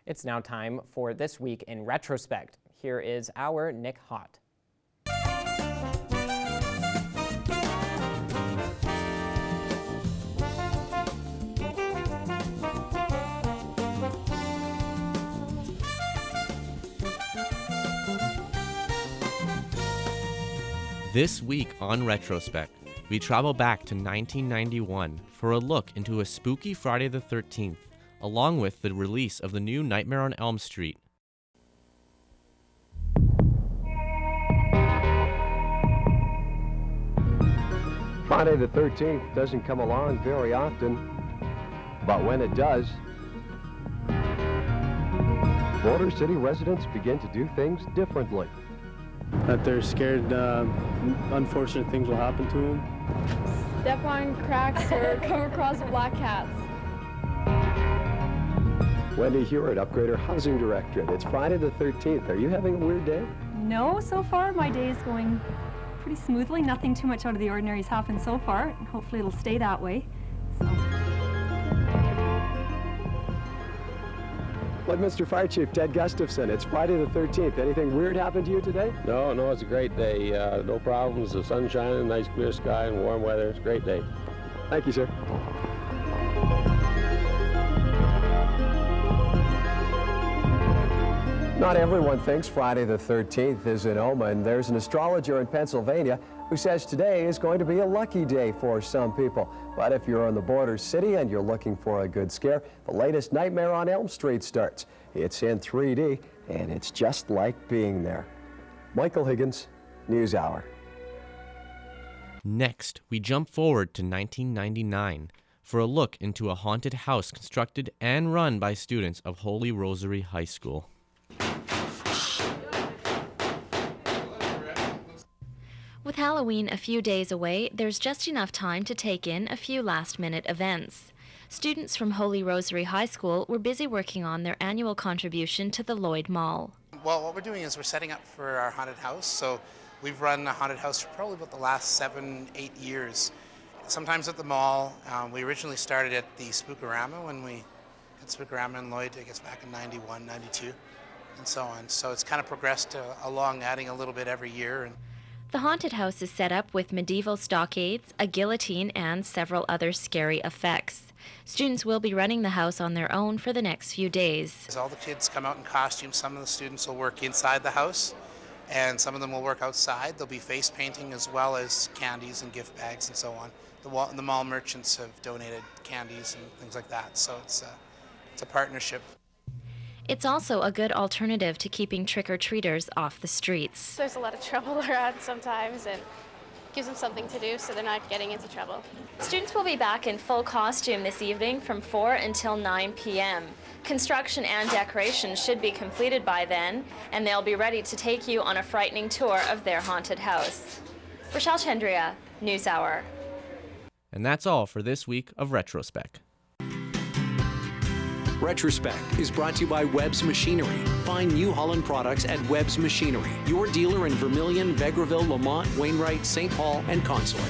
It's now time for This Week in Retrospect. Here is our Nick Hott. This week on Retrospect, we travel back to 1991 for a look into a spooky Friday the 13th, along with the release of the new Nightmare on Elm Street. Friday the 13th doesn't come along very often, but when it does, Boulder City residents begin to do things differently. That they're scared unfortunate things will happen to them. Step on cracks or come across black cats. Wendy Hewitt, Upgrader Housing Directorate. It's Friday the 13th. Are you having a weird day? No, so far my day is going pretty smoothly. Nothing too much out of the ordinary has happened so far, and hopefully it'll stay that way. Mr. Fire Chief Ted Gustafson, it's Friday the 13th. Anything weird happened to you today? No, it's a great day. No problems. The sun's shining, nice clear sky and warm weather. It's a great day. Thank you, sir. Not everyone thinks Friday the 13th is an omen. There's an astrologer in Pennsylvania who says today is going to be a lucky day for some people. But if you're in the border city and you're looking for a good scare, the latest Nightmare on Elm Street starts. It's in 3D, and it's just like being there. Michael Higgins, NewsHour. Next, we jump forward to 1999 for a look into a haunted house constructed and run by students of Holy Rosary High School. With Halloween a few days away, there's just enough time to take in a few last-minute events. Students from Holy Rosary High School were busy working on their annual contribution to the Lloyd Mall. Well, what we're doing is we're setting up for our haunted house. So we've run a haunted house for probably about the last 7-8 years. Sometimes at the mall. We originally started at the Spookorama when we had Spookorama in Lloyd, I guess back in 91, 92, and so on. So it's kind of progressed along, adding a little bit every year. The haunted house is set up with medieval stockades, a guillotine, and several other scary effects. Students will be running the house on their own for the next few days. All the kids come out in costumes. Some of the students will work inside the house, and some of them will work outside. There'll be face painting as well as candies and gift bags and so on. The mall merchants have donated candies and things like that, so it's a partnership. It's also a good alternative to keeping trick-or-treaters off the streets. There's a lot of trouble around sometimes, and gives them something to do so they're not getting into trouble. Students will be back in full costume this evening from 4 until 9 p.m. Construction and decoration should be completed by then, and they'll be ready to take you on a frightening tour of their haunted house. Rochelle Chandria, NewsHour. And that's all for this week of Retrospect. Retrospect is brought to you by Webb's Machinery. Find New Holland products at Webb's Machinery, your dealer in Vermilion, Vegreville, Lamont, Wainwright, St. Paul, and Consulate.